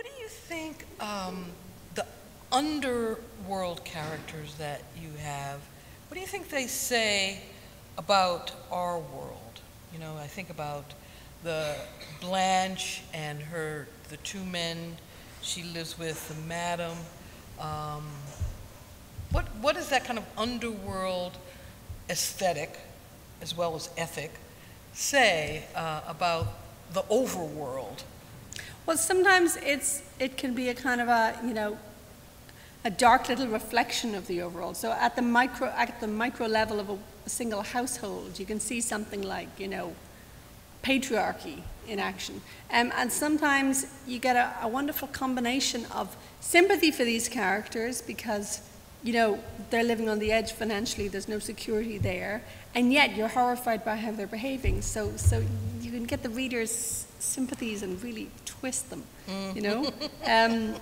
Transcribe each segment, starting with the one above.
What do you think the underworld characters that you have, what do you think they say about our world? You know, I think about the Blanche and the two men she lives with, the madam. What is that kind of underworld aesthetic, as well as ethic, say about the overworld? Well, sometimes it can be a kind of a, you know, a dark little reflection of the overworld. So at the micro level of a single household, you can see something like, you know, patriarchy in action. And sometimes you get a wonderful combination of sympathy for these characters because, you know, they're living on the edge financially, there's no security there, and yet you're horrified by how they're behaving. So you can get the reader's sympathies and really twist them, you know? And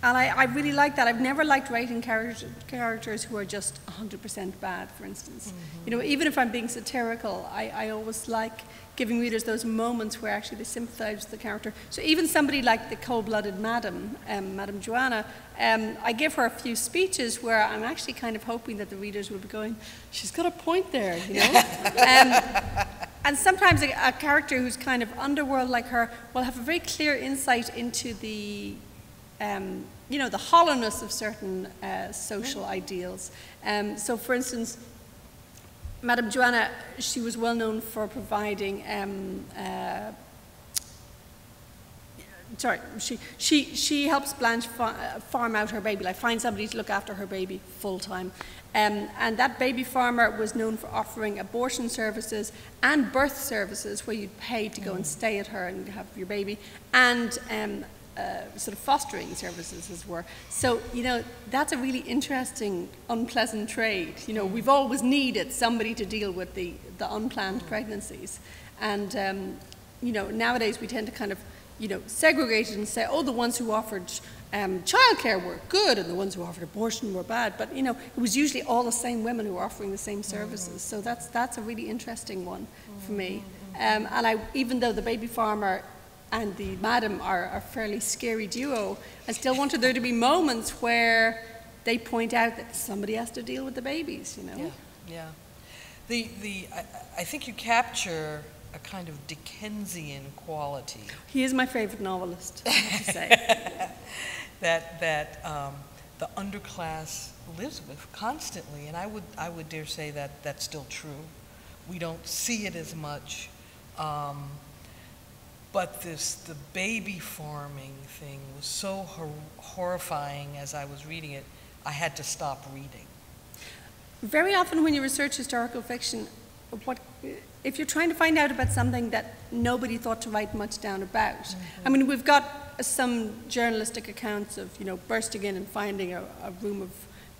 I really like that. I've never liked writing characters who are just 100% bad, for instance. You know, even if I'm being satirical, I always like giving readers those moments where actually they sympathize with the character. So even somebody like the cold-blooded Madam, Madam Joanna, I give her a few speeches where I'm actually kind of hoping that the readers will be going, she's got a point there, you know? And sometimes a character who's kind of underworld like her will have a very clear insight into the you know, the hollowness of certain social ideals. So for instance, Madame Joanna, she was well known for providing, she helps Blanche farm out her baby, like find somebody to look after her baby full time. And that baby farmer was known for offering abortion services and birth services where you'd pay to go and stay at her and have your baby, and sort of fostering services as were. So, you know, that's a really interesting, unpleasant trade. You know, we've always needed somebody to deal with the unplanned pregnancies. And, you know, nowadays we tend to kind of, you know, segregate it and say, oh, the ones who offered childcare were good and the ones who offered abortion were bad. But, you know, it was usually all the same women who were offering the same services. So that's a really interesting one for me. And even though the baby farmer and the madam are a fairly scary duo, I still wanted there to be moments where they point out that somebody has to deal with the babies, you know? Yeah, yeah. I think you capture a kind of Dickensian quality. He is my favorite novelist, I have to say. that the underclass lives with constantly, and I would dare say that that's still true. We don't see it as much. But the baby farming thing was so horrifying as I was reading it, I had to stop reading. Very often when you research historical fiction, if you're trying to find out about something that nobody thought to write much down about, I mean, we've got some journalistic accounts of, you know, bursting in and finding a room of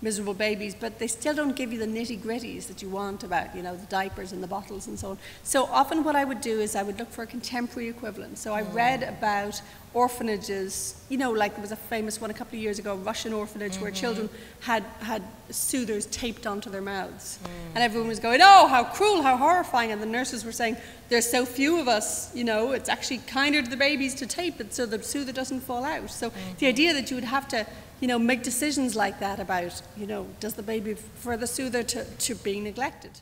miserable babies, but they still don't give you the nitty-gritties that you want about, you know, the diapers and the bottles and so on. So often what I would do is I would look for a contemporary equivalent. So I read about orphanages, you know, like there was a famous one a couple of years ago, a Russian orphanage where children had soothers taped onto their mouths. And everyone was going, oh, how cruel, how horrifying. And the nurses were saying, there's so few of us, you know, it's actually kinder to the babies to tape it so the soother doesn't fall out. So the idea that you would have to, you know, make decisions like that about, you know, does the baby prefer the soother to being neglected?